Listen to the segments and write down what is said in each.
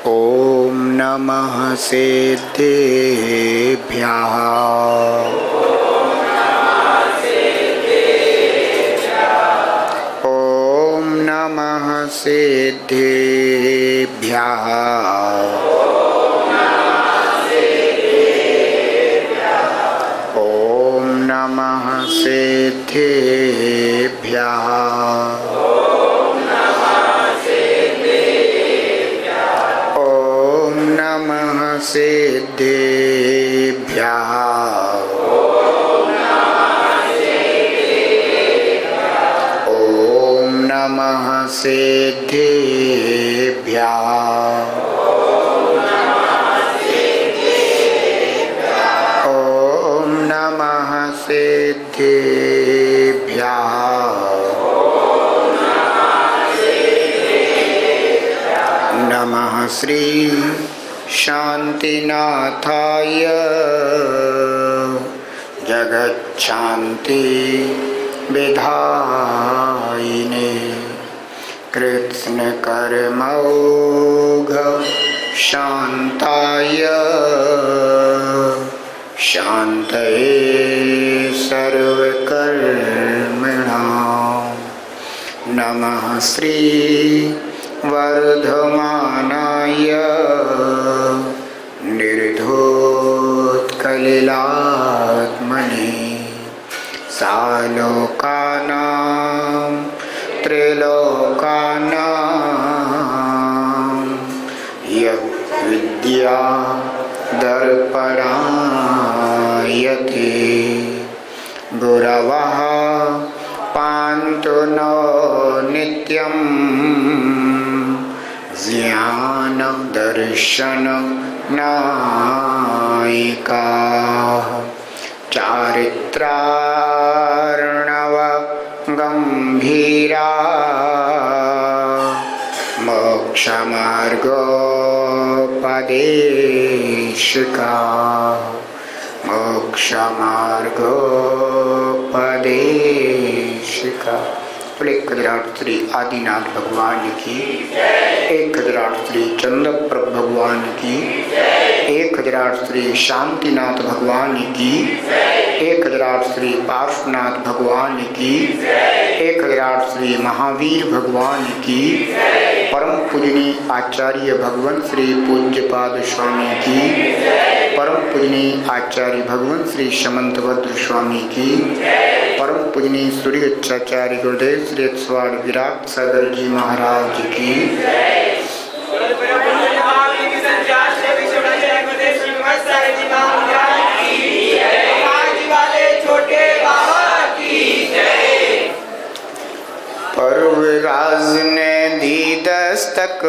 ॐ नमः सिद्धेभ्यः। ॐ नमः सिद्धेभ्यः। ॐ नमः सिद्धेभ्यः। नमः सिद्धेभ्यः। ॐ नमः सिद्धेभ्यः। ॐ नमः सिद्धेभ्यः। नमः श्री शांतिनाथाय जगच्छांति विधायिने कृष्ण कर्मौघ शांताय शांतये सर्वकर्मणां। नमः श्री वर्धमानाय निर्धोत्कलिलात्मने सालोकानां त्रिलोकानां यद्विद्या दर्पणायते गुरवः पान्तु नो नित्यं ज्ञान दर्शन नायिकाः चारित्रार्णव गंभीरा मोक्षमार्गोपदेशिकाः मोक्षमार्गोपदेशिका। एक विराट श्री आदिनाथ भगवान की, एक विराट श्री चंद्रप्रभ भगवान की, एक विराट श्री शांतिनाथ भगवान की, एक विराट श्री पार्श्वनाथ भगवान की, एक विराट श्री महावीर भगवान की, परम पूजनीय आचार्य भगवान श्री पूज्यपाद स्वामी की, परम पूजनीय आचार्य भगवान श्री समंतभद्र स्वामी की, परम पूजनीय सूर्य अच्छाचार्य गुरुदेव श्री स्वामी विराट सागर जी महाराज की, पर्वराज ने दी दस्तक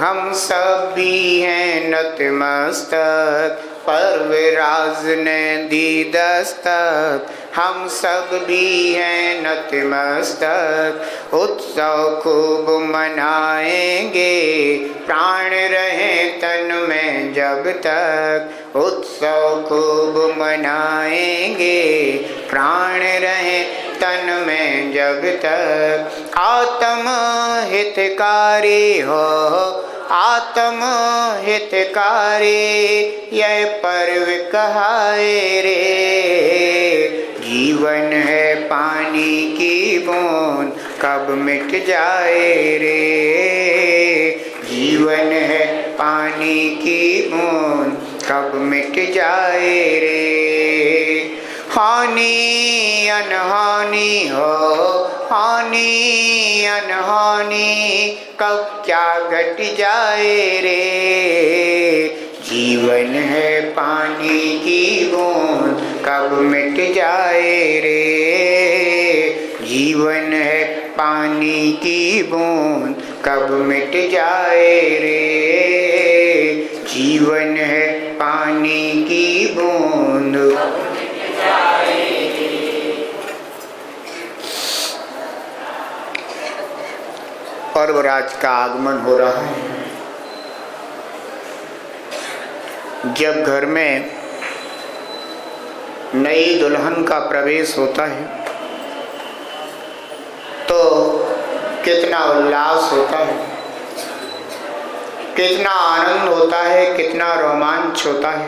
हम सब भी हैं नतमस्तक। पर्वराज ने दी दस्तक हम सब भी हैं नतमस्तक। उत्सव खूब मनाएंगे प्राण रहे तन में जब तक। उत्सव खूब मनाएंगे प्राण रहे तन में जब तक। आत्म हितकारी हो आत्म हितकारी यह पर्व कहाए रे। जीवन है पानी की बूंद कब मिट जाए रे। जीवन है पानी की बूंद कब मिट जाए रे। हानि अनहानि हो हानि अनहानि कब क्या घट जाए रे। जीवन है पानी की बूंद कब मिट जाए रे। जीवन है पानी की बूंद कब मिट जाए रे। जीवन है पानी की बूंद। पर्वराज का आगमन हो रहा है। जब घर में नई दुल्हन का प्रवेश होता है तो कितना उल्लास होता है। कितना आनंद होता है, कितना रोमांच होता है।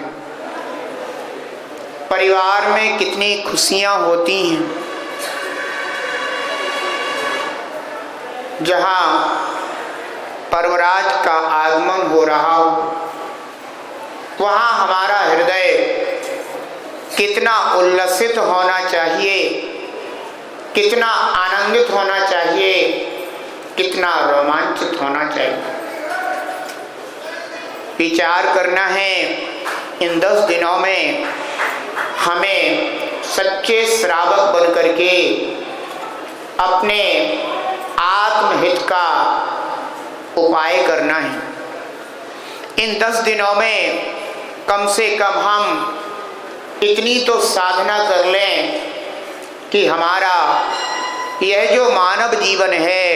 परिवार में कितनी खुशियां होती हैं। जहां पर्वराज का आगमन हो रहा हो, वहां हमारा हृदय कितना उल्लसित होना चाहिए, कितना आनंदित होना चाहिए, कितना रोमांचित होना चाहिए। विचार करना है, इन 10 दिनों में हमें सच्चे श्रावक बन करके अपने आत्महित का उपाय करना है। इन 10 दिनों में कम से कम हम इतनी तो साधना कर लें कि हमारा यह जो मानव जीवन है,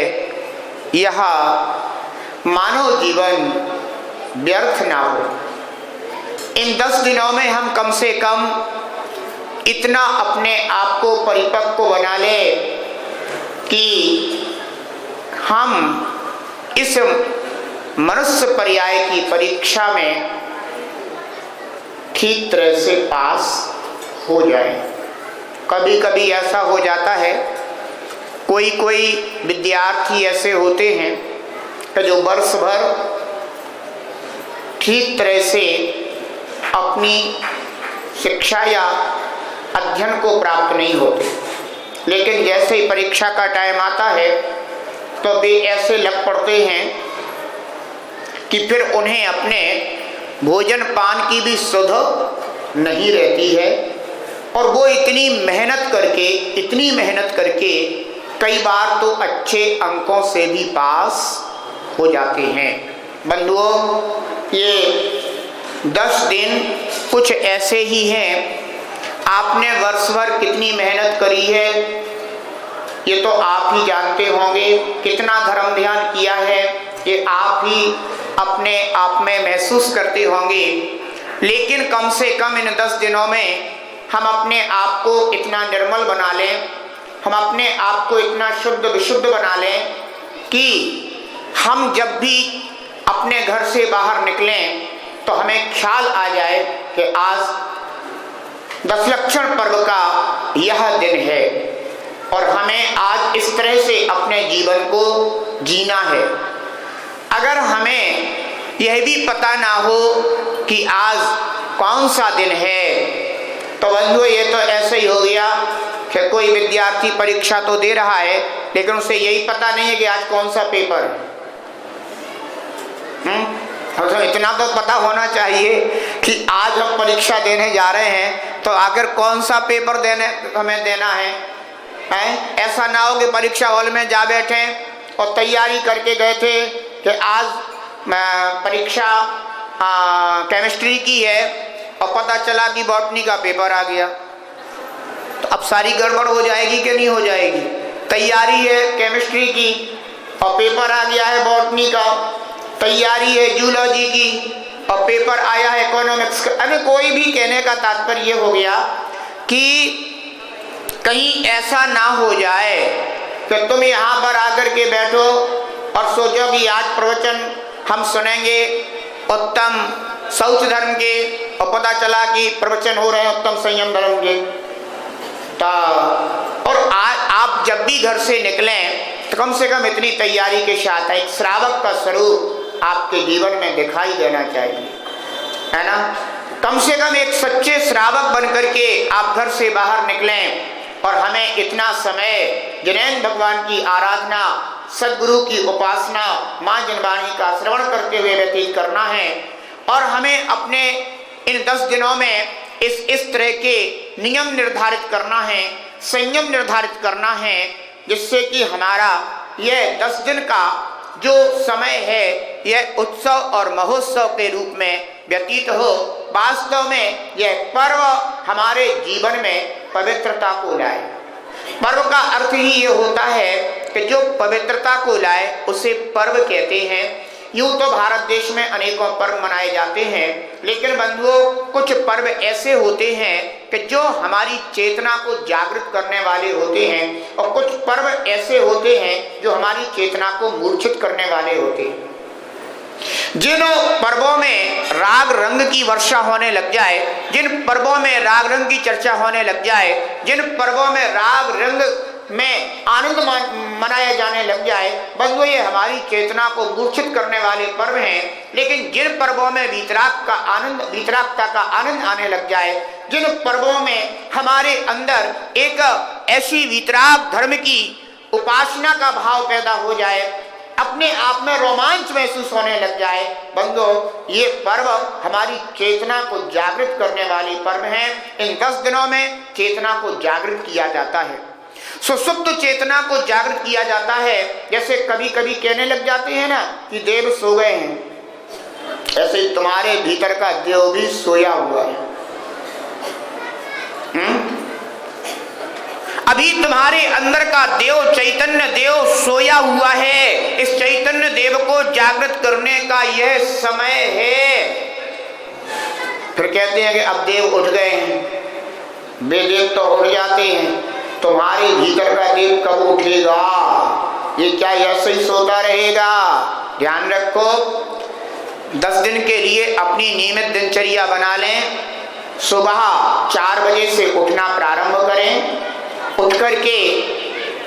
यह मानव जीवन व्यर्थ ना हो। इन 10 दिनों में हम कम से कम इतना अपने आप को परिपक्व बना लें कि हम इस मनुष्य पर्याय की परीक्षा में ठीक तरह से पास हो जाए। कभी कभी ऐसा हो जाता है, कोई विद्यार्थी ऐसे होते हैं कि जो वर्ष भर ठीक तरह से अपनी शिक्षा या अध्ययन को प्राप्त नहीं होते, लेकिन जैसे ही परीक्षा का टाइम आता है तो वे ऐसे लग पड़ते हैं कि फिर उन्हें अपने भोजन पान की भी सुध नहीं रहती है, और वो इतनी मेहनत करके कई बार तो अच्छे अंकों से भी पास हो जाते हैं। बंधुओं, ये 10 दिन कुछ ऐसे ही हैं। आपने वर्ष भर कितनी मेहनत करी है ये तो आप ही जानते होंगे, कितना धर्म ध्यान किया है ये आप ही अपने आप में महसूस करते होंगे। लेकिन कम से कम इन 10 दिनों में हम अपने आप को इतना निर्मल बना लें, हम अपने आप को इतना शुद्ध विशुद्ध बना लें कि हम जब भी अपने घर से बाहर निकलें तो हमें ख्याल आ जाए कि आज दशलक्षण पर्व का यह दिन है और हमें आज इस तरह से अपने जीवन को जीना है। अगर हमें यह भी पता ना हो कि आज कौन सा दिन है, तो बंधुओं ये तो ऐसे ही हो गया कि कोई विद्यार्थी परीक्षा तो दे रहा है लेकिन उसे यही पता नहीं है कि आज कौन सा पेपर है। तो इतना तो पता होना चाहिए कि आज हम परीक्षा देने जा रहे हैं तो आखिर कौन सा पेपर हमें देना है। ऐसा ना हो कि परीक्षा हॉल में जा बैठे और तैयारी करके गए थे कि आज परीक्षा केमिस्ट्री की है और पता चला कि बॉटनी का पेपर आ गया, तो अब सारी गड़बड़ हो जाएगी कि नहीं हो जाएगी। तैयारी है केमिस्ट्री की और पेपर आ गया है बॉटनी का, तैयारी है जूलॉजी की और पेपर आया है इकोनॉमिक्स का। अरे कोई भी कहने का तात्पर्य ये हो गया कि कहीं ऐसा ना हो जाए कि तुम यहाँ पर आकर के बैठो और सोचो कि आज प्रवचन हम सुनेंगे उत्तम शौच धर्म के, और पता चला कि प्रवचन हो रहे हैं उत्तम संयम धर्म के। और आज आप जब भी घर से निकलें तो कम से कम इतनी तैयारी के साथ एक श्रावक का स्वरूप आपके जीवन में दिखाई देना चाहिए, है ना। कम से कम एक सच्चे श्रावक बन करके आप घर से बाहर निकलें और हमें इतना समय जिनेन्द्र भगवान की आराधना, सद्गुरु की उपासना, माँ जनवाणी का श्रवण करते हुए व्यतीत करना है। और हमें अपने इन 10 दिनों में इस तरह के नियम निर्धारित करना है, संयम निर्धारित करना है, जिससे कि हमारा यह 10 दिन का जो समय है यह उत्सव और महोत्सव के रूप में व्यतीत हो। वास्तव में यह पर्व हमारे जीवन में पवित्रता को लाए। पर्व का अर्थ ही ये होता है कि जो पवित्रता को लाए उसे पर्व कहते हैं। यूं तो भारत देश में अनेकों पर्व मनाए जाते हैं, लेकिन बंधुओं कुछ पर्व ऐसे होते हैं कि जो हमारी चेतना को जागृत करने वाले होते हैं, और कुछ पर्व ऐसे होते हैं जो हमारी चेतना को मूर्छित करने वाले होते हैं। जिन पर्वों में राग रंग की वर्षा होने लग जाए, जिन पर्वों में राग रंग की चर्चा होने लग जाए, जिन पर्वों में राग रंग में आनंद मनाया जाने लग जाए, बंधुओं ये हमारी चेतना को मूर्छित करने वाले पर्व हैं। लेकिन जिन पर्वों में वीतरागता का आनंद आने लग जाए, जिन पर्वों में हमारे अंदर एक ऐसी वीतराग धर्म की उपासना का भाव पैदा हो जाए, अपने आप में रोमांच महसूस होने लग जाए, बंधुओं ये पर्व हमारी चेतना को जागृत करने वाली पर्व हैं। इन 10 दिनों में चेतना को जागृत किया जाता है, सुसुप्त चेतना को जागृत किया जाता है। जैसे कभी कभी कहने लग जाते हैं ना कि देव सो गए हैं, ऐसे तुम्हारे भीतर का देव भी सोया हुआ है। अभी तुम्हारे अंदर का देव, चैतन्य देव सोया हुआ है। इस चैतन्य देव को जागृत करने का यह समय है। फिर कहते हैं कि अब देव उठ गए हैं, वे देव तो उठ जाते हैं, तुम्हारे भीतर का देव कब उठेगा? ये क्या ऐसे ही सोता रहेगा? ध्यान रखो, 10 दिन के लिए अपनी नियमित दिनचर्या बना लें। सुबह 4 बजे से उठना प्रारंभ करें। उठ करके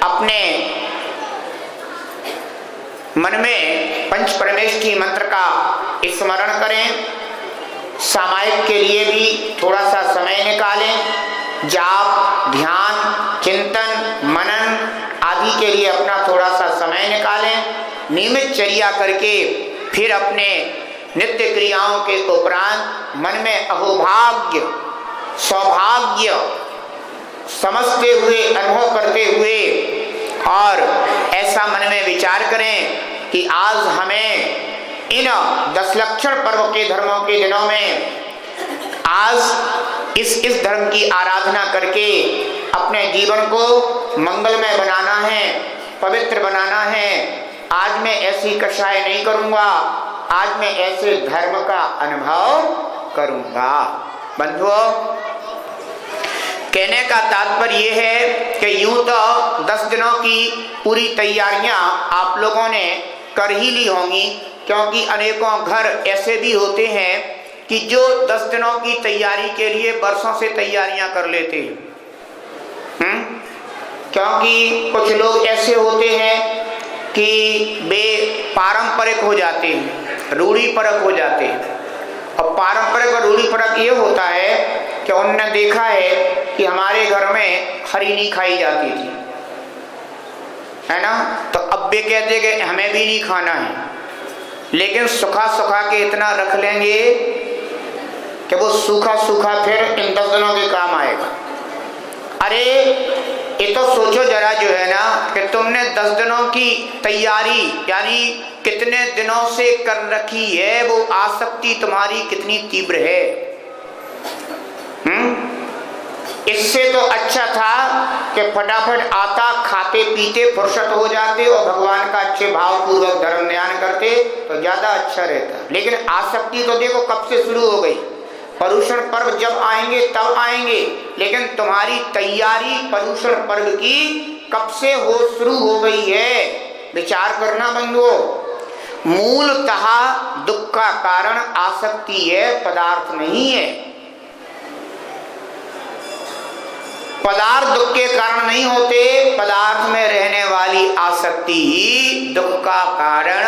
अपने मन में पंच परमेष्ठी मंत्र का स्मरण करें। सामायिक के लिए भी थोड़ा सा समय निकालें। जाप, ध्यान, चिंतन, मनन आदि के लिए अपना थोड़ा सा समय निकालें। नियमित चर्या करके फिर अपने नित्य क्रियाओं के उपरांत मन में अहोभाग्य, सौभाग्य समझते हुए, अनुभव करते हुए और ऐसा मन में विचार करें कि आज हमें इन 10 लक्षण पर्व के धर्मों के दिनों में आज इस धर्म की आराधना करके अपने जीवन को मंगलमय बनाना है, पवित्र बनाना है। आज मैं ऐसी कषाय नहीं करूंगा, आज मैं ऐसे धर्म का अनुभव करूंगा। बंधुओं, कहने का तात्पर्य यह है कि यूं तो 10 दिनों की पूरी तैयारियां आप लोगों ने कर ही ली होंगी, क्योंकि अनेकों घर ऐसे भी होते हैं कि जो 10 दिनों की तैयारी के लिए वर्षों से तैयारियां कर लेते हैं। क्योंकि कुछ लोग ऐसे होते हैं कि वे पारंपरिक हो जाते हैं, रूढ़िपरक हो जाते हैं। और पारंपरिक और रूढ़िपरक ये होता है कि उन्होंने देखा है कि हमारे घर में हरी नहीं खाई जाती थी, है ना, तो अब वे कहते कि हमें भी नहीं खाना है, लेकिन सुखा सुखा के इतना रख लेंगे कि वो सूखा सूखा फिर इन 10 दिनों के काम आएगा। अरे ये तो सोचो जरा जो है ना कि तुमने 10 दिनों की तैयारी यानी कितने दिनों से कर रखी है, वो आसक्ति तुम्हारी कितनी तीव्र है। इससे तो अच्छा था कि फटाफट आता, खाते पीते फुर्सत हो जाते और भगवान का अच्छे भाव पूर्वक धर्म ध्यान करते तो ज्यादा अच्छा रहता। लेकिन आसक्ति तो देखो कब से शुरू हो गई। पर्युषण पर्व जब आएंगे तब आएंगे, लेकिन तुम्हारी तैयारी पर्युषण पर्व की कब से शुरू हो गई है। विचार करना बंधुओं, मूलतः दुख का कारण आसक्ति है, पदार्थ नहीं है। पदार्थ दुख के कारण नहीं होते, पदार्थ में रहने वाली आसक्ति ही दुख का कारण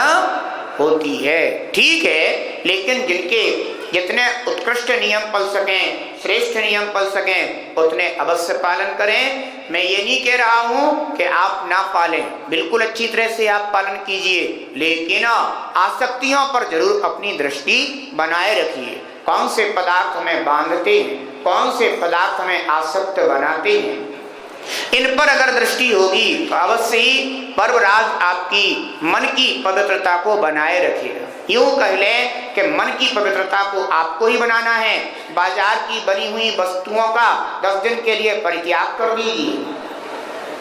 होती है। ठीक है, लेकिन जिनके जितने उत्कृष्ट नियम पल सकें, श्रेष्ठ नियम पल सकें, उतने अवश्य पालन करें। मैं ये नहीं कह रहा हूं कि आप ना पालें, बिल्कुल अच्छी तरह से आप पालन कीजिए, लेकिन आसक्तियों पर जरूर अपनी दृष्टि बनाए रखिए। कौन से पदार्थ हमें बांधते हैं, कौन से पदार्थ हमें आसक्त बनाते हैं, इन पर अगर दृष्टि होगी तो अवश्य ही पर्वराज आपकी मन की पवित्रता को बनाए रखेगा। यूं कह लें कि मन की पवित्रता को आपको ही बनाना है। बाजार की बनी हुई वस्तुओं का 10 दिन के लिए परित्याग कर दीजिए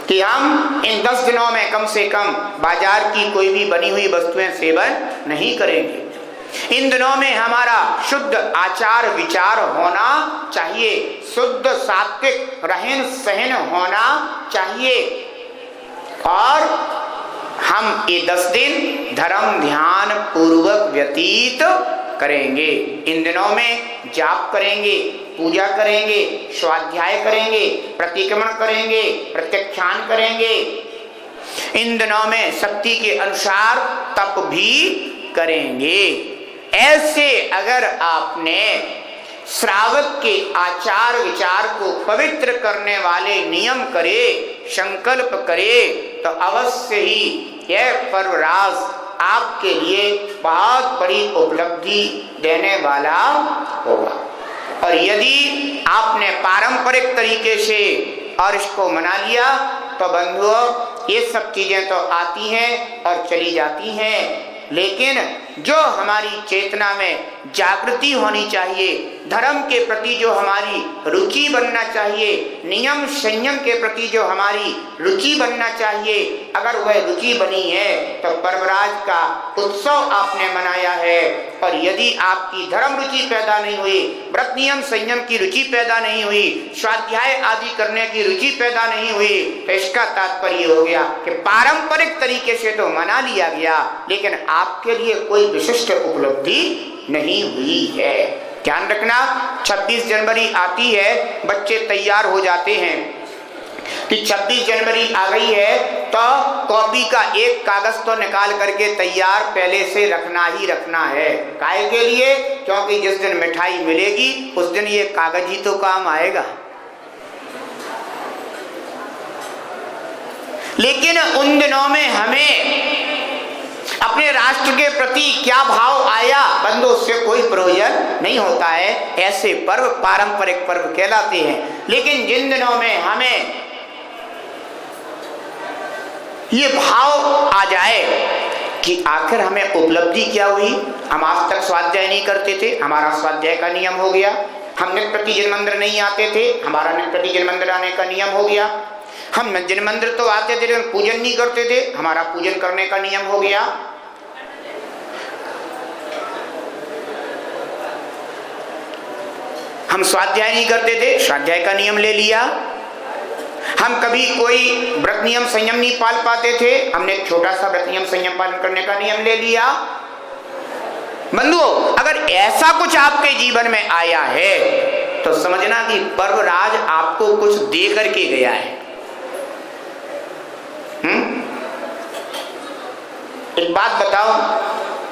कि हम इन 10 दिनों में कम से कम बाजार की कोई भी बनी हुई वस्तुएं सेवन नहीं करेंगे। इन दिनों में हमारा शुद्ध आचार विचार होना चाहिए, शुद्ध सात्विक रहन सहन होना चाहिए और हम ये 10 दिन धर्म ध्यान पूर्वक व्यतीत करेंगे। इन दिनों में जाप करेंगे, पूजा करेंगे, स्वाध्याय करेंगे, प्रतिक्रमण करेंगे, प्रत्यक्षान करेंगे। इन दिनों में शक्ति के अनुसार तप भी करेंगे। ऐसे अगर आपने श्रावक के आचार विचार को पवित्र करने वाले नियम करे, संकल्प करे, तो अवश्य ही यह पर्वराज आपके लिए बहुत बड़ी उपलब्धि देने वाला होगा। और यदि आपने पारंपरिक तरीके से और इसको मना लिया तो बंधुओं ये सब चीजें तो आती हैं और चली जाती हैं, लेकिन जो हमारी चेतना में जागृति होनी चाहिए, धर्म के प्रति जो हमारी रुचि बनना चाहिए, नियम संयम के प्रति जो हमारी रुचि बनना चाहिए, अगर वह रुचि बनी है तो पर्वराज का उत्सव आपने मनाया है। और यदि आपकी धर्म रुचि पैदा नहीं हुई, व्रत नियम संयम की रुचि पैदा नहीं हुई, स्वाध्याय आदि करने की रुचि पैदा नहीं हुई, तो इसका तात्पर्य हो गया कि पारंपरिक तरीके से तो मना लिया गया, लेकिन आपके लिए कोई विशिष्ट उपलब्धि नहीं हुई है। ध्यान रखना, 26 जनवरी आती है, बच्चे तैयार हो जाते हैं कि 26 जनवरी आ गई है तो कॉपी का एक कागज तो निकाल करके तैयार पहले से रखना ही रखना है। काहे के लिए? क्योंकि जिस दिन मिठाई मिलेगी उस दिन ये कागज ही तो काम आएगा। लेकिन उन दिनों में हमें अपने राष्ट्र के प्रति क्या भाव आया बंधु, उससे कोई प्रयोजन नहीं होता है। ऐसे पर्व पारंपरिक पर्व कहलाते हैं। लेकिन जिन दिनों में हमें ये भाव आ जाए कि आखिर हमें उपलब्धि क्या हुई, हम आज तक स्वाध्याय नहीं करते थे, हमारा स्वाध्याय का नियम हो गया। हम नित्य प्रति जिन मंदिर नहीं आते थे, हमारा नित्य प्रति जिन मंदिर आने का नियम हो गया। हम जिन मंदिर तो आते थे लेकिन पूजन नहीं करते थे, हमारा पूजन करने का नियम हो गया। हम स्वाध्याय नहीं करते थे, स्वाध्याय का नियम ले लिया। हम कभी कोई व्रत नियम संयम नहीं पाल पाते थे, हमने एक छोटा सा व्रत नियम संयम पालन करने का नियम ले लिया। बंधुओं, अगर ऐसा कुछ आपके जीवन में आया है तो समझना कि पर्वराज आपको कुछ दे करके गया है। एक बात बताओ,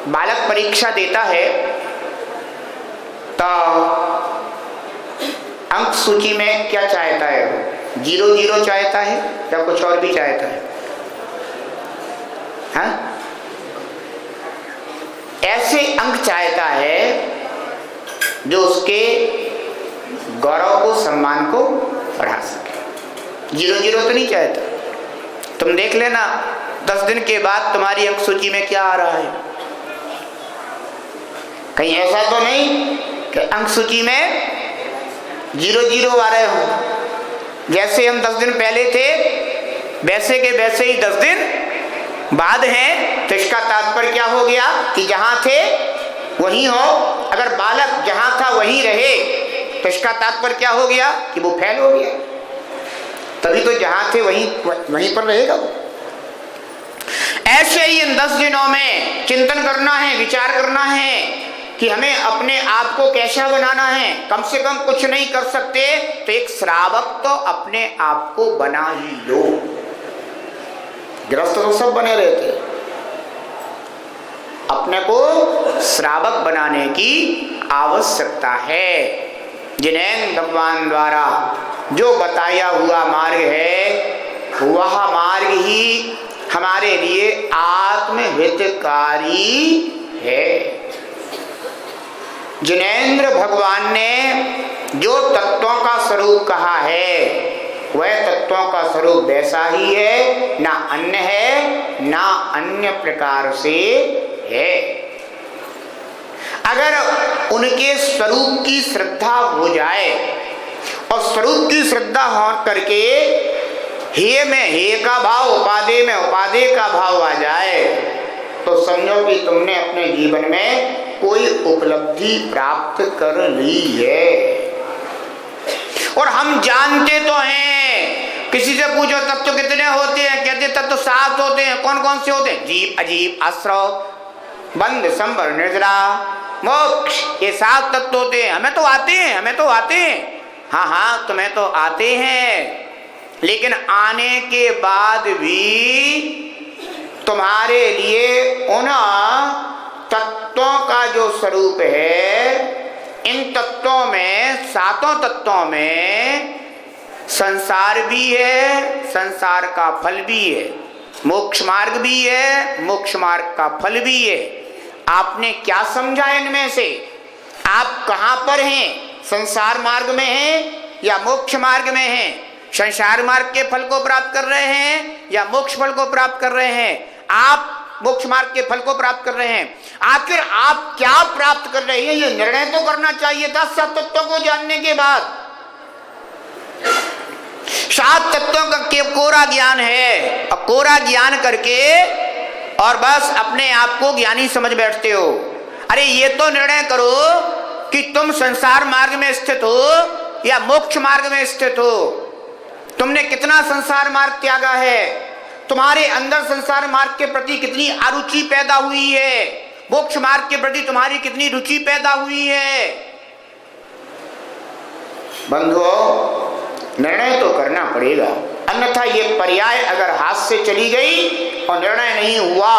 बालक परीक्षा देता है तो अंक सूची में क्या चाहता है? 0 चाहता है या कुछ और भी चाहता है? हाँ? ऐसे अंक चाहता है जो उसके गौरव को सम्मान को बढ़ा सके। 0 तो नहीं चाहता। तुम देख लेना 10 दिन के बाद तुम्हारी अंक सूची में क्या आ रहा है। कहीं ऐसा तो नहीं कि अंक सूची में 0 आ रहे हो। जैसे हम 10 दिन पहले थे वैसे के वैसे ही 10 दिन बाद हैं, तो इसका तात्पर्य क्या हो गया कि जहां थे वहीं हो। अगर बालक जहां था वहीं रहे तो इसका तात्पर्य क्या हो गया कि वो फेल हो गया। तभी तो जहां थे वहीं पर रहेगा वो। ऐसे ही इन 10 दिनों में चिंतन करना है, विचार करना है कि हमें अपने आप को कैसा बनाना है। कम से कम कुछ नहीं कर सकते तो एक श्रावक तो अपने आप को बना ही लो। गृहस्थ तो सब बने रहते, अपने को श्रावक बनाने की आवश्यकता है। जिन्हें भगवान द्वारा जो बताया हुआ मार्ग है वह मार्ग ही हमारे लिए आत्महितकारी है। जिनेंद्र भगवान ने जो तत्वों का स्वरूप कहा है वह तत्वों का स्वरूप वैसा ही है, ना अन्य है ना अन्य प्रकार से है। अगर उनके स्वरूप की श्रद्धा हो जाए और स्वरूप की श्रद्धा हो करके हे में हे का भाव, उपाधि में उपाधि का भाव आ जाए तो समझो कि तुमने अपने जीवन में कोई उपलब्धि प्राप्त कर ली है। और हम जानते तो हैं किसी से पूछो तत्व तो कितने होते हैं, कहते तत्व तो 7 होते हैं। कौन कौन से होते हैं? जीव, अजीव, आश्रव, बंध, संवर, निर्जरा, मोक्ष, ये 7 तत्व होते हैं। हमें तो आते हैं, हमें तो आते हैं। हाँ हाँ, तुम्हें तो आते हैं, लेकिन आने के बाद भी तुम्हारे लिए उन तत्वों का जो स्वरूप है, इन तत्वों में, 7 तत्वों में संसार भी है, संसार का फल भी है, मोक्ष मार्ग भी है, मोक्ष मार्ग का फल भी है। आपने क्या समझा इनमें से? आप कहाँ पर हैं? संसार मार्ग में हैं या मोक्ष मार्ग में हैं? संसार मार्ग के फल को प्राप्त कर रहे हैं या मोक्ष फल को प्राप्त कर रहे हैं? आप मोक्ष मार्ग के फल को प्राप्त कर रहे हैं। आखिर आप क्या प्राप्त कर रहे हैं, ये निर्णय तो करना चाहिए था 7 तत्वों को जानने के बाद। 7 तत्वों का कोरा ज्ञान है, और कोरा ज्ञान करके और बस अपने आप को ज्ञानी समझ बैठते हो। अरे ये तो निर्णय करो कि तुम संसार मार्ग में स्थित हो या मोक्ष मार्ग में स्थित हो। तुमने कितना संसार मार्ग त्यागा है? तुम्हारे अंदर संसार मार्ग के प्रति कितनी अरुचि पैदा हुई है? मोक्ष मार्ग के प्रति तुम्हारी कितनी रुचि पैदा हुई है? बंधुओं, निर्णय तो करना पड़ेगा, अन्यथा ये पर्याय अगर हाथ से चली गई और निर्णय नहीं हुआ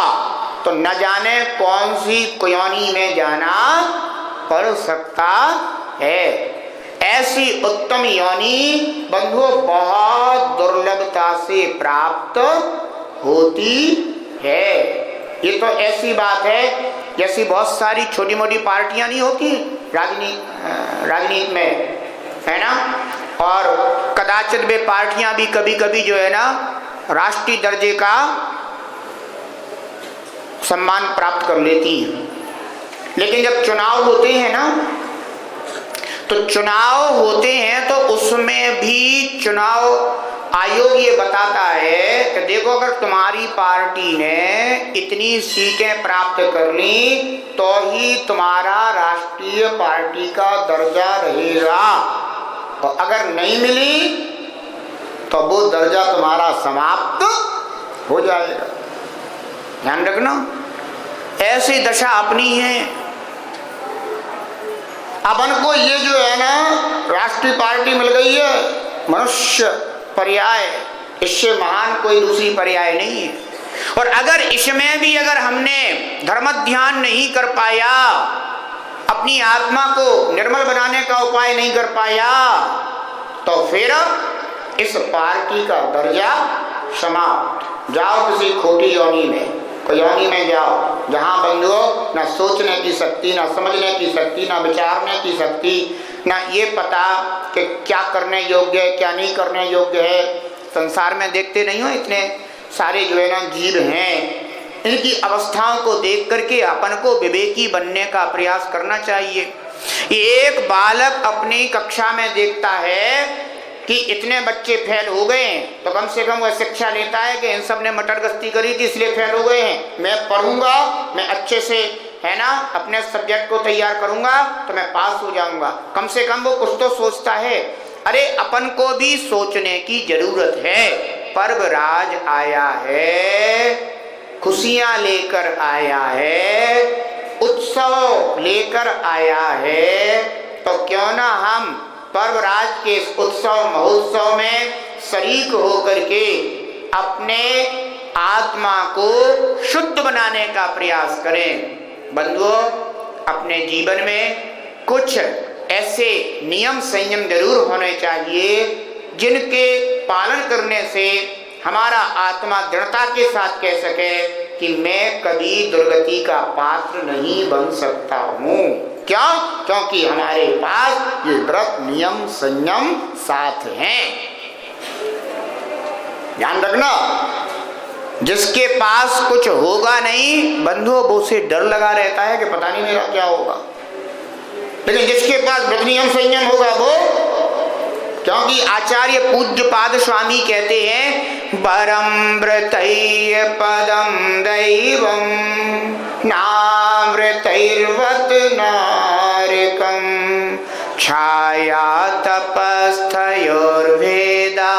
तो न जाने कौन सी कुयोनी में जाना पड़ सकता है। ऐसी उत्तम योनि बंधुओं बहुत दुर्लभता से प्राप्त होती है। ये तो ऐसी बात है जैसी बहुत सारी छोटी मोटी पार्टियां नहीं होती राजनीति में, है ना, और कदाचित वे पार्टियां भी कभी कभी जो है ना राष्ट्रीय दर्जे का सम्मान प्राप्त कर लेती हैं। लेकिन जब चुनाव होते हैं ना, तो चुनाव होते हैं तो उसमें भी चुनाव आयोग ये बताता है कि देखो अगर तुम्हारी पार्टी ने इतनी सीटें प्राप्त कर ली तो ही तुम्हारा राष्ट्रीय पार्टी का दर्जा रहेगा, और अगर नहीं मिली तो वो दर्जा तुम्हारा समाप्त हो जाएगा। ध्यान रखना, ऐसी दशा अपनी है। अपन को ये जो है ना राष्ट्रीय पार्टी मिल गई है, मनुष्य पर्याय, इससे महान कोई दूसरी पर्याय नहीं है। और अगर इसमें भी अगर हमने धर्म ध्यान नहीं कर पाया, अपनी आत्मा को निर्मल बनाने का उपाय नहीं कर पाया, तो फिर इस पार्टी का दर्जा समाप्त। जाओ किसी खोटी योनि में, कोई योनि में जाओ जहाँ बंधुओं न सोचने की शक्ति, न समझने की शक्ति, न विचारने की शक्ति, न ये पता कि क्या करने योग्य है क्या नहीं करने योग्य है। संसार में देखते नहीं हो इतने सारे जो है ना जीव हैं, इनकी अवस्थाओं को देख करके अपन को विवेकी बनने का प्रयास करना चाहिए। एक बालक अपनी कक्षा में देखता है कि इतने बच्चे फेल हो गए हैं, तो कम से कम वह शिक्षा लेता है कि इन सब ने मटर गश्ती करी थी इसलिए फेल हो गए हैं। मैं पढ़ूंगा, मैं अच्छे से है ना अपने सब्जेक्ट को तैयार करूंगा तो मैं पास हो जाऊंगा। कम से कम वो कुछ तो सोचता है। अरे अपन को भी सोचने की जरूरत है। पर्व राज आया है, खुशियां लेकर आया है, उत्सव लेकर आया है, तो क्यों ना हम पर्वराज के इस उत्सव महोत्सव में शरीक होकर के अपने आत्मा को शुद्ध बनाने का प्रयास करें। बंधुओं, अपने जीवन में कुछ ऐसे नियम संयम जरूर होने चाहिए जिनके पालन करने से हमारा आत्मा दृढ़ता के साथ कह सके कि मैं कभी दुर्गति का पात्र नहीं बन सकता हूँ। क्यों? क्योंकि हमारे पास ये व्रत नियम संयम साथ हैं। ध्यान रखना, जिसके पास कुछ होगा नहीं बंधुओं वो से डर लगा रहता है कि पता नहीं मेरा क्या होगा। लेकिन जिसके पास व्रत नियम संयम होगा वो, क्योंकि आचार्य पूज्य पाद स्वामी कहते हैं परम व्रतैः पदम दैवम नामृतैर्वत नारकम छाया तपस्थयोर्भेदा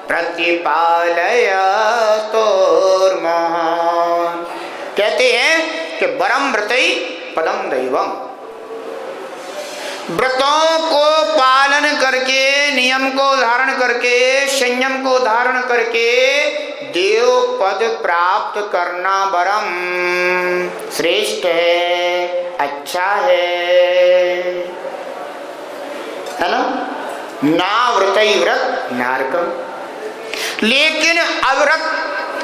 प्रतिपालयतोर्महान्। कहते हैं कि परम व्रतै पदम दैवम। व्रतों को पालन करके, नियम को धारण करके, संयम को धारण करके देव पद प्राप्त करना परम श्रेष्ठ है, अच्छा है ना। ना व्रतै व्रत नारकम। लेकिन अव्रत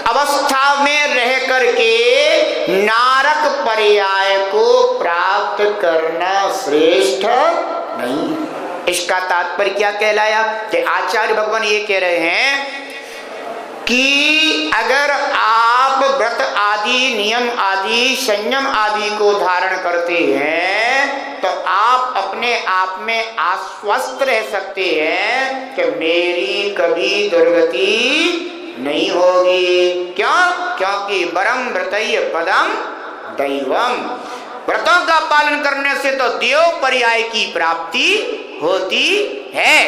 अवस्था में रह करके नारक पर्याय को प्राप्त करना श्रेष्ठ नहीं। इसका तात्पर्य क्या कहलाया कि आचार्य भगवान ये कह रहे हैं कि अगर आप व्रत आदि, नियम आदि, संयम आदि को धारण करते हैं तो आप अपने आप में आश्वस्त रह सकते हैं कि मेरी कभी दुर्गति नहीं होगी। क्यों? क्योंकि परम व्रतैः पदम दैवम। व्रतों का पालन करने से तो देव पर्याय की प्राप्ति होती है।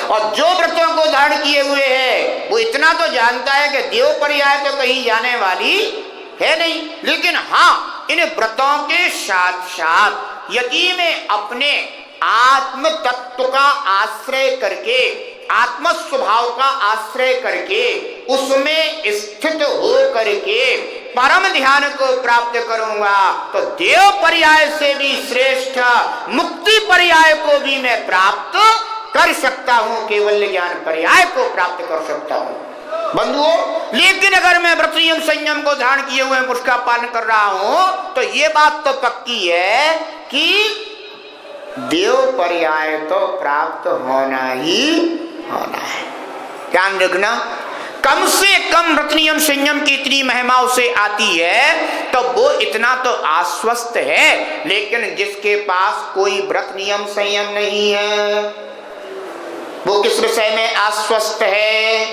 और जो व्रतों को धारण किए हुए है वो इतना तो जानता है कि देव पर्याय तो कहीं जाने वाली है नहीं। लेकिन हाँ, इन व्रतों के साथ साथ यदि मैं अपने आत्म तत्व का आश्रय करके, आत्म स्वभाव का आश्रय करके उसमें स्थित हो करके परम ध्यान को प्राप्त करूंगा तो देव पर्याय से भी श्रेष्ठ मुक्ति पर्याय को भी मैं प्राप्त कर सकता हूं, केवल ज्ञान पर्याय को प्राप्त कर सकता हूं बंधुओं। लेकिन अगर मैं व्रत नियम संयम को धारण किए हुए उसका पालन कर रहा हूं तो ये बात तो पक्की है कि देव पर्याय तो प्राप्त होना ही होना है। ध्यान रखना, कम से कम व्रत नियम संयम की इतनी महिमा उसे आती है तो वो इतना तो आश्वस्त है। लेकिन जिसके पास कोई व्रत नियम संयम नहीं है वो किस विषय में आश्वस्त है?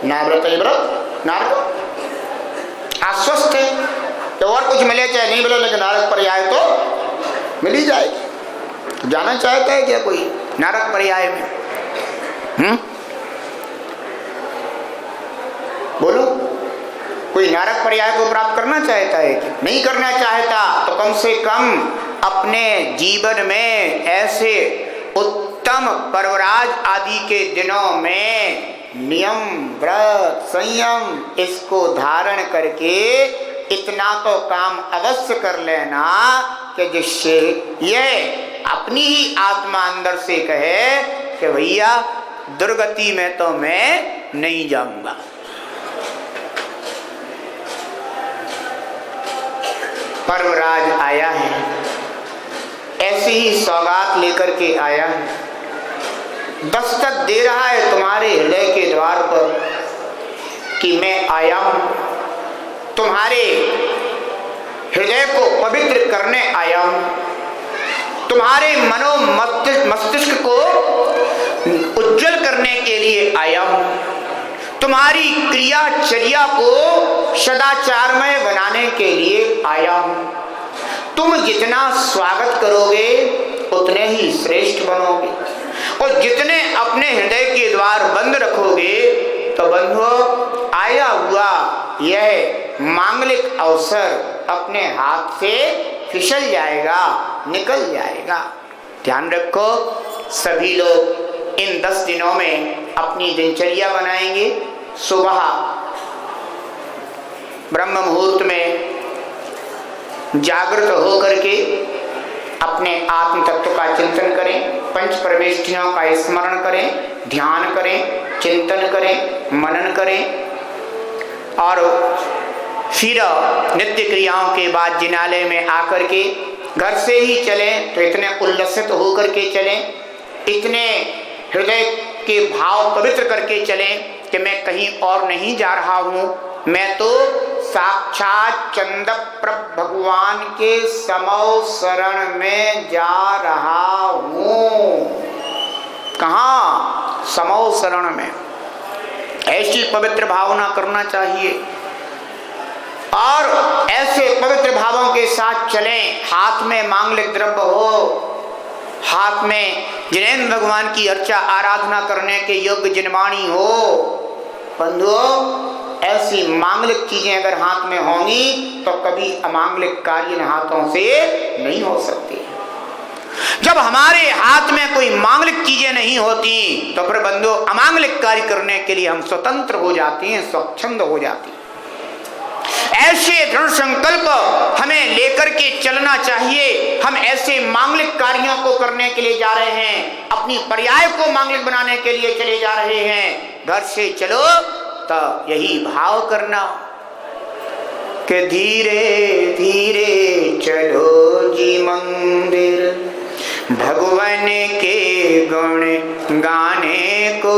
ना व्रतै व्रत नारक। आश्वस्त है तो और कुछ मिले चाहे नहीं मिले लेकिन नारक पर्याय तो मिल ही जाएगी। जाना चाहता है क्या कोई नारक पर्याय में? बोलो, कोई नारक पर्याय को प्राप्त करना चाहता है कि नहीं करना चाहता तो कम से कम अपने जीवन में ऐसे उत्तम पर्वराज आदि के दिनों में नियम, व्रत, संयम इसको धारण करके इतना तो काम अवश्य कर लेना कि जिससे ये अपनी ही आत्मा अंदर से कहे कि भैया दुर्गति में तो मैं नहीं जाऊंगा। पर्वराज आया है, ऐसी ही सौगात लेकर के आया है, दस्तक दे रहा है तुम्हारे हृदय के द्वार पर कि मैं आया हूं, तुम्हारे हृदय को पवित्र करने आया हूं, तुम्हारे मनो मस्तिष्क को उज्जवल करने के लिए आया हूं, तुम्हारी क्रियाचर्या को सदाचारमय बनाने के लिए आया हूं। तुम जितना स्वागत करोगे उतने ही श्रेष्ठ बनोगे और जितने अपने हृदय के द्वार बंद रखोगे तो बंधुओं आया हुआ यह मांगलिक अवसर अपने हाथ से फिसल जाएगा, निकल जाएगा। ध्यान रखो, सभी लोग इन 10 दिनों में अपनी दिनचर्या बनाएंगे। सुबह ब्रह्म मुहूर्त में जागृत होकर के अपने आत्म तत्व का चिंतन करें, पंच परमेष्ठियों का स्मरण करें, ध्यान करें, चिंतन करें, मनन करें और फिर नित्य क्रियाओं के बाद जिनालय में आकर के घर से ही चलें तो इतने उल्लसित होकर के चलें, इतने हृदय के भाव पवित्र करके चलें कि मैं कहीं और नहीं जा रहा हूँ, मैं तो साक्षात चंद्रप्रभ भगवान के समौ शरण में जा रहा हूँ। कहाँ? समौ शरण में। ऐसी पवित्र भावना करना चाहिए और ऐसे पवित्र भावों के साथ चलें। हाथ में मांगलिक द्रव्य हो, हाथ में जिनेंद्र भगवान की अर्चा आराधना करने के योग्य जिनवाणी हो। बंधुओं, ऐसी मांगलिक चीजें अगर हाथ में होंगी तो कभी अमांगलिक कार्य इन हाथों से नहीं हो सकते। जब हमारे हाथ में कोई मांगलिक चीजें नहीं होती तो फिर बंधुओं अमांगलिक कार्य करने के लिए हम स्वतंत्र हो जाते हैं, स्वच्छंद हो जाते हैं। ऐसे दृढ़ संकल्प हमें लेकर के चलना चाहिए। हम ऐसे मांगलिक कार्यों को करने के लिए जा रहे हैं, अपनी पर्याय को मांगलिक बनाने के लिए चले जा रहे हैं। घर से चलो तो यही भाव करना कि धीरे धीरे चलो जी मंदिर, भगवान के गुण गाने को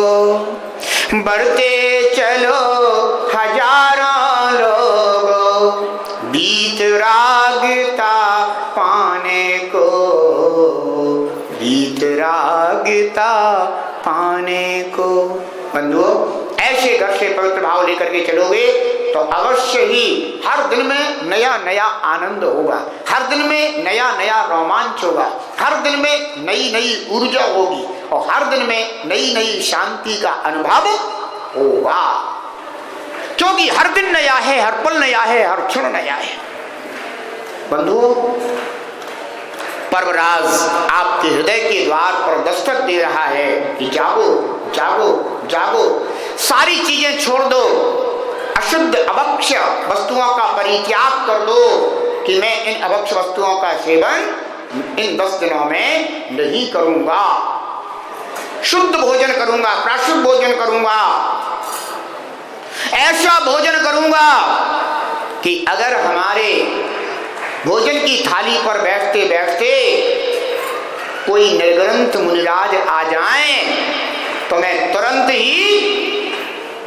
बढ़ते चलो हजारों लोगों, बीत रागता पाने को, बीत रागता पाने को। बंधुओं, ऐसे घर से पवित्र भाव लेकर के चलोगे तो अवश्य ही हर दिन में नया नया आनंद होगा, हर दिन में नया नया रोमांच होगा, हर दिन में नई नई ऊर्जा होगी और हर दिन में नई नई शांति का अनुभव होगा। क्योंकि हर दिन नया है, हर पल नया है, हर क्षण नया है। बंधुओं, पर्वराज आपके हृदय के द्वार पर दस्तक दे रहा है कि जागो जागो जागो, सारी चीजें छोड़ दो, अशुद्ध अभक्ष्य वस्तुओं का परित्याग कर दो कि मैं इन अभक्ष्य वस्तुओं का सेवन इन 10 दिनों में नहीं करूंगा, शुद्ध भोजन करूंगा, प्राशुद्ध भोजन करूंगा। ऐसा भोजन करूंगा कि अगर हमारे भोजन की थाली पर बैठते बैठते कोई निर्ग्रंथ मुनिराज आ जाएं तो मैं तुरंत ही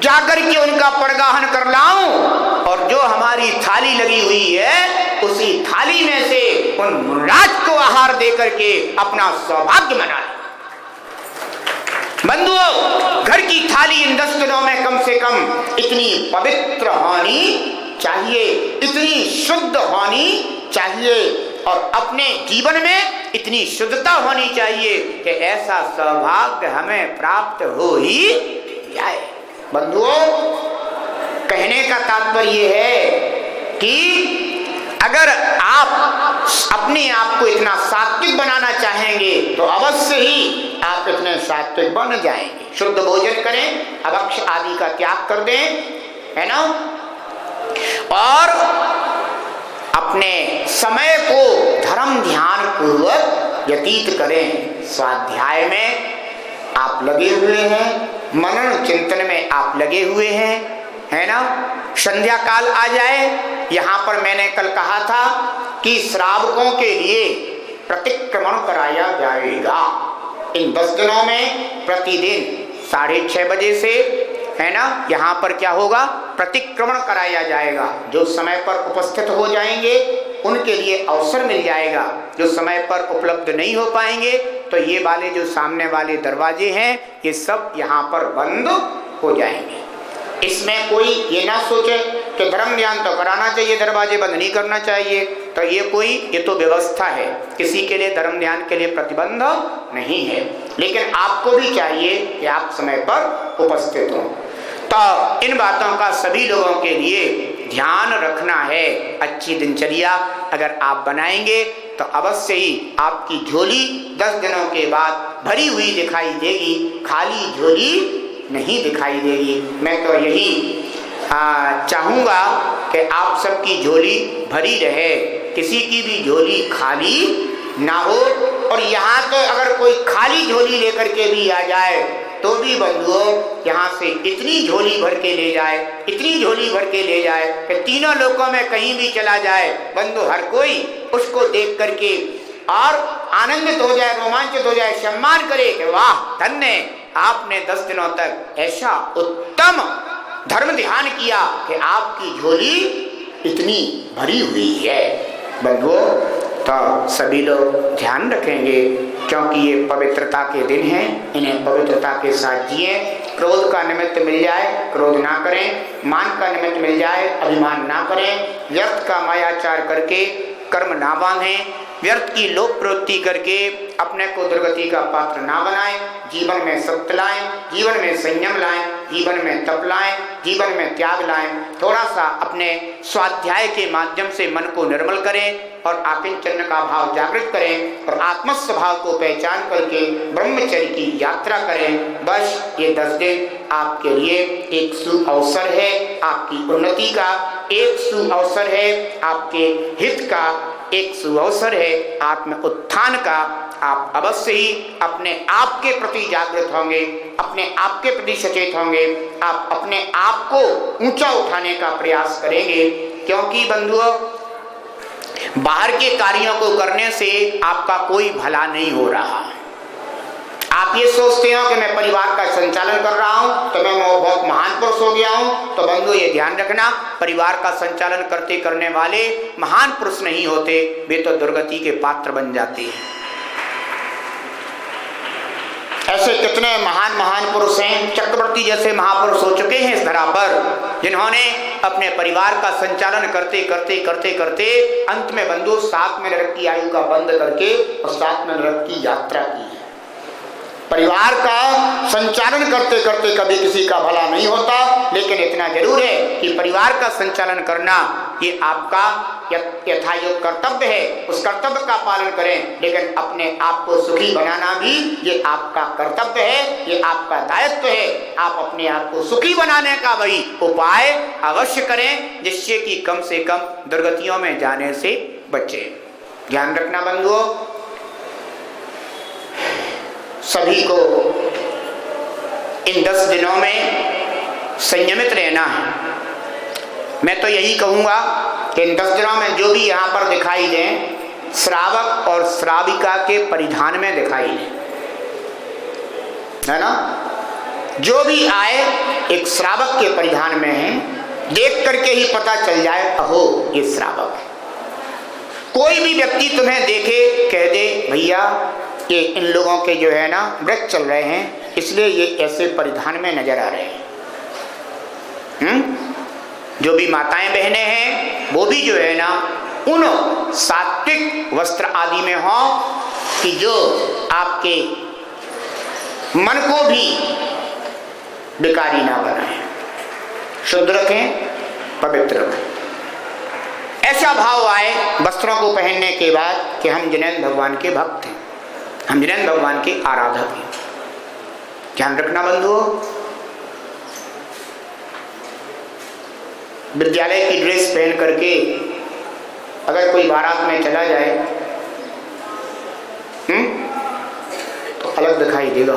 जाकर के उनका पड़गाहन कर लाऊं और जो हमारी थाली लगी हुई है उसी थाली में से उन मुनिराज को आहार देकर के अपना सौभाग्य मना लूं। बंधुओं, घर की थाली इन 10 दिनों में कम से कम इतनी पवित्र होनी चाहिए, इतनी शुद्ध होनी चाहिए और अपने जीवन में इतनी शुद्धता होनी चाहिए कि ऐसा सौभाग्य हमें प्राप्त हो ही जाए। बंधुओं, कहने का तात्पर्य है कि अगर आप अपने आप को इतना सात्विक बनाना चाहेंगे तो अवश्य ही आप इतने सात्विक बन जाएंगे। शुद्ध भोजन करें, अभक्ष्य आदि का त्याग कर दें, है ना, और अपने समय को धर्म ध्यान पूर्वक व्यतीत करें। स्वाध्याय में आप लगे हुए हैं, मनन चिंतन में आप लगे हुए हैं, है ना। संध्या काल आ जाए, यहाँ पर मैंने कल कहा था कि श्रावकों के लिए प्रतिक्रमण कराया जाएगा। इन 10 दिनों में प्रतिदिन 6:30 बजे से, है ना, यहाँ पर क्या होगा, प्रतिक्रमण कराया जाएगा। जो समय पर उपस्थित हो जाएंगे उनके लिए अवसर मिल जाएगा, जो समय पर उपलब्ध नहीं हो पाएंगे तो ये वाले जो सामने वाले दरवाजे हैं ये सब यहाँ पर बंद हो जाएंगे। इसमें कोई ये ना सोचे कि धर्म ध्यान तो कराना चाहिए, दरवाजे बंद नहीं करना चाहिए, तो ये तो व्यवस्था है, किसी के लिए धर्म ध्यान के लिए प्रतिबंध नहीं है। लेकिन आपको भी चाहिए कि आप समय पर उपस्थित हों। तो इन बातों का सभी लोगों के लिए ध्यान रखना है। अच्छी दिनचर्या अगर आप बनाएंगे तो अवश्य ही आपकी झोली 10 दिनों के बाद भरी हुई दिखाई देगी, खाली झोली नहीं दिखाई देगी। मैं तो यही चाहूँगा कि आप सबकी झोली भरी रहे, किसी की भी झोली खाली ना हो। और यहाँ तो अगर कोई खाली झोली लेकर के भी आ जाए तो भी बंधुओं यहाँ से इतनी झोली भर के ले जाए, इतनी झोली भर के ले जाए कि तीनों लोकों में कहीं भी चला जाए बंधु हर कोई उसको देख करके और आनंदित हो जाए, रोमांचित हो जाए, सम्मान करे कि वाह धन्य, आपने 10 दिनों तक ऐसा उत्तम धर्म ध्यान किया कि आपकी झोली इतनी भरी हुई है। बंधुओं, तो सभी लोग ध्यान रखेंगे क्योंकि ये पवित्रता के दिन हैं, इन्हें पवित्रता के साथ जिए। क्रोध का निमित्त मिल जाए क्रोध ना करें, मान का निमित्त मिल जाए अभिमान ना करें, व्यर्थ का मायाचार करके कर्म ना बांधें, व्यर्थ की लोभ प्रवृत्ति करके अपने को दुर्गति का पात्र ना बनाएं। जीवन में सत्य लाएं, जीवन में संयम लाएं, जीवन में तप लाएं, जीवन में त्याग लाएं। थोड़ा सा अपने स्वाध्याय के माध्यम से मन को निर्मल करें और आकिंचन का भाव जागृत करें और आत्म स्वभाव को पहचान करके ब्रह्मचर्य की यात्रा करें। बस ये 10 दिन आपके लिए एक सु अवसर है, आपकी उन्नति का एक सु अवसर है, आपके हित का एक सुअवसर है, आत्म उत्थान का। आप अवश्य ही अपने आप के प्रति जागृत होंगे, अपने आप के प्रति सचेत होंगे, आप अपने आप को ऊंचा उठाने का प्रयास करेंगे। क्योंकि बंधुओं, बाहर के कार्यों को करने से आपका कोई भला नहीं हो रहा। आप ये सोचते हो कि मैं परिवार का संचालन कर रहा हूं तो मैं बहुत महान पुरुष हो गया हूं, तो बंधु ये ध्यान रखना, परिवार का संचालन करने वाले महान पुरुष नहीं होते, वे तो दुर्गति के पात्र बन जाते हैं। ऐसे कितने महान पुरुष हैं, चक्रवर्ती जैसे महापुरुष हो चुके हैं इस धरा पर, जिन्होंने अपने परिवार का संचालन करते अंत में बंधु 7 में नरक की आयु का बंद करके और 7 में नरक की यात्रा की। परिवार का संचालन करते कभी किसी का भला नहीं होता, लेकिन इतना जरूर है कि परिवार का संचालन करना ये आपका यथायोग्य कर्तव्य है। उस कर्तव्य का पालन करें, लेकिन अपने आप को सुखी बनाना भी ये आपका कर्तव्य है, ये आपका दायित्व है। आप अपने आप को सुखी बनाने का वही उपाय अवश्य करें, जिससे कि कम से कम दुर्गतियों में जाने से बचे। ध्यान रखना बंधुओं, सभी को इन 10 दिनों में संयमित रहना है। मैं तो यही कहूँगा कि इन 10 दिनों में जो भी यहाँ पर दिखाई दें, श्रावक और श्राविका के परिधान में दिखाई दें, है ना। जो भी आए एक श्रावक के परिधान में है, देख करके ही पता चल जाए अहो ये श्रावक। कोई भी व्यक्ति तुम्हें देखे कह दे भैया ये इन लोगों के जो है ना व्रत चल रहे हैं, इसलिए ये ऐसे परिधान में नजर आ रहे हैं। जो भी माताएं बहनें हैं वो भी जो है ना उन सात्विक वस्त्र आदि में हो कि जो आपके मन को भी बेकारी ना बनाए, शुद्ध रखें, पवित्र रखें। ऐसा भाव आए वस्त्रों को पहनने के बाद कि हम जिनेंद्र भगवान के भक्त हैं, हम जिनेंद्र भगवान के आराधक हैं। ध्यान रखना बंधुओं, विद्यालय की ड्रेस पहन करके अगर कोई बारात में चला जाए तो अलग दिखाई देगा।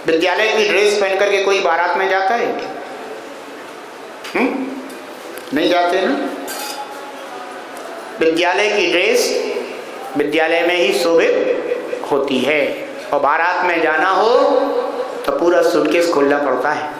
विद्यालय की ड्रेस पहन करके कोई बारात में जाता है? नहीं जाते ना। विद्यालय की ड्रेस विद्यालय में ही शोभित होती है, और बारात में जाना हो तो पूरा सूटकेस खोलना पड़ता है।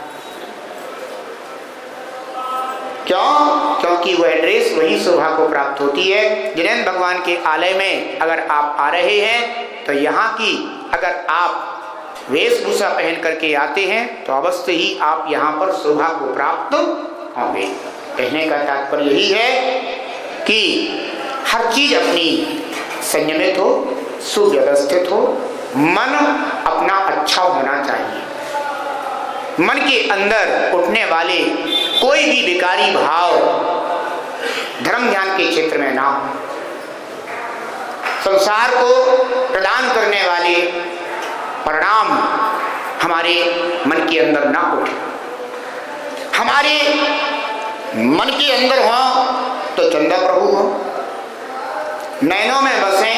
क्यों? क्योंकि वह ड्रेस वही शोभा को प्राप्त होती है। जिनेंद्र भगवान के आलय में अगर आप आ रहे हैं तो यहाँ की अगर आप वेशभूषा पहन करके आते हैं तो अवश्य ही आप यहाँ पर शोभा को प्राप्त होंगे। कहने का तात्पर्य यही है कि हर चीज अपनी संयमित हो, सुव्यवस्थित हो, मन अपना अच्छा होना चाहिए। मन के अंदर उठने वाले कोई भी विकारी भाव धर्म ज्ञान के क्षेत्र में ना हो। संसार को प्रदान करने वाले परिणाम हमारे मन के अंदर ना उठे। हमारे मन के अंदर हो तो चंदा प्रभु हो, नैनों में बसे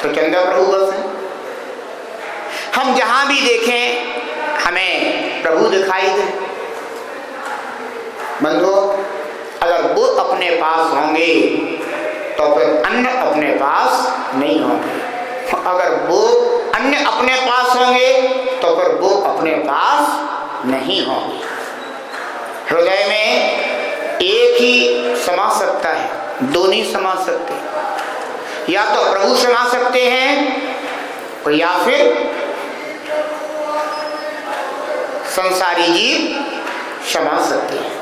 तो चंदा प्रभु बसे। हम जहां भी देखें हमें प्रभु दिखाई दे। बंधुओं, अगर वो अपने पास होंगे तो फिर अन्य अपने पास नहीं होंगे। अगर वो अन्य अपने पास होंगे तो फिर वो अपने पास नहीं होंगे। हृदय में एक ही समा सकता है, दो नहीं समा सकते। या तो प्रभु समा सकते हैं और या फिर संसारी जीव क्षमा सकते हैं।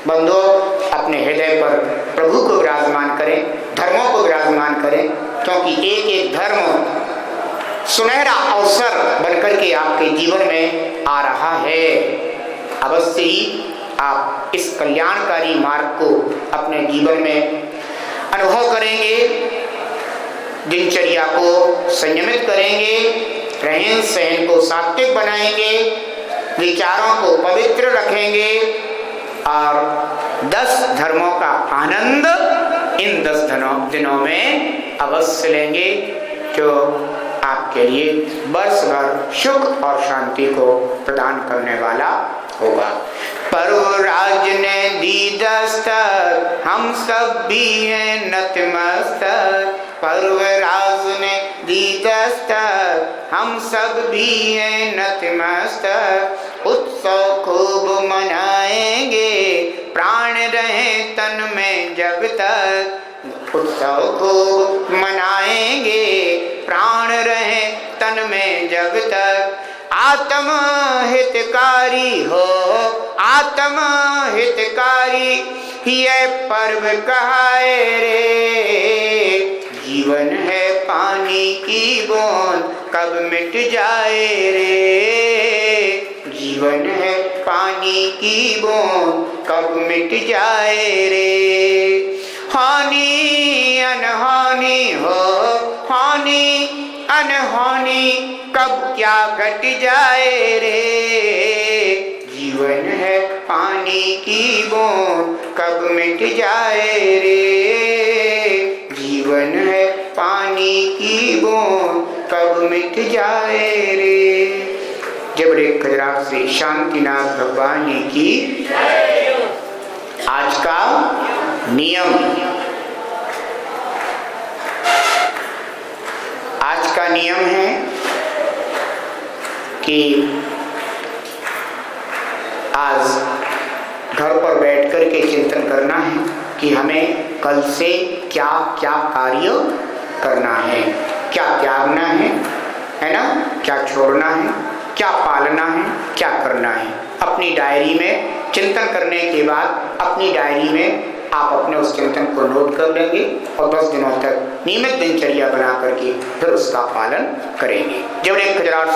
बंधुओं, अपने हृदय पर प्रभु को विराजमान करें, धर्म धर्मों को विराजमान करें, क्योंकि एक एक धर्म सुनहरा अवसर बनकर के आपके जीवन में आ रहा है। अवश्य ही आप इस कल्याणकारी मार्ग को अपने जीवन में अनुभव करेंगे, दिनचर्या को संयमित करेंगे, रहन सहन को सात्विक बनाएंगे, विचारों को पवित्र रखेंगे और 10 धर्मों का आनंद इन 10 दिनों में अवश्य लेंगे, जो आपके लिए वर्ष भर सुख और शांति को प्रदान करने वाला होगा। पर्वराज ने दी दस्तक, हम सब भी हैं नतमस्तक। पर्वराज ने दी दस्तक, हम सब भी हैं नतमस्तक। उत्सव खूब मनाएंगे, प्राण रहे तन में जब तक। उत्सव खूब मनाएंगे, प्राण रहे तन में जब तक। आत्म हितकारी हो, आत्म हितकारी ये पर्व कहाए रे। जीवन है पानी की बूंद, कब मिट जाए रे। जीवन है पानी की बूंद, कब मिट जाए रे। हानि अनहानि हो, हानि अनहोनी कब क्या घट जाए रे। जीवन है पानी की बूंद, कब मिट जाए रे। जीवन है पानी की बूंद, कब मिट जाए रे। जब रे खजुराहो से शांतिनाथ भगवान की आज का नियम, आज का नियम है कि आज घर पर बैठ कर के चिंतन करना है कि हमें कल से क्या क्या कार्य करना है, क्या त्यागना है ना, क्या छोड़ना है, क्या पालना है, क्या करना है। अपनी डायरी में चिंतन करने के बाद अपनी डायरी में आप अपने उस चिंतन को नोट कर लेंगे और 10 दिनों तक नियमित दिनचर्या बना करके फिर उसका पालन करेंगे। जब एक खजुराहो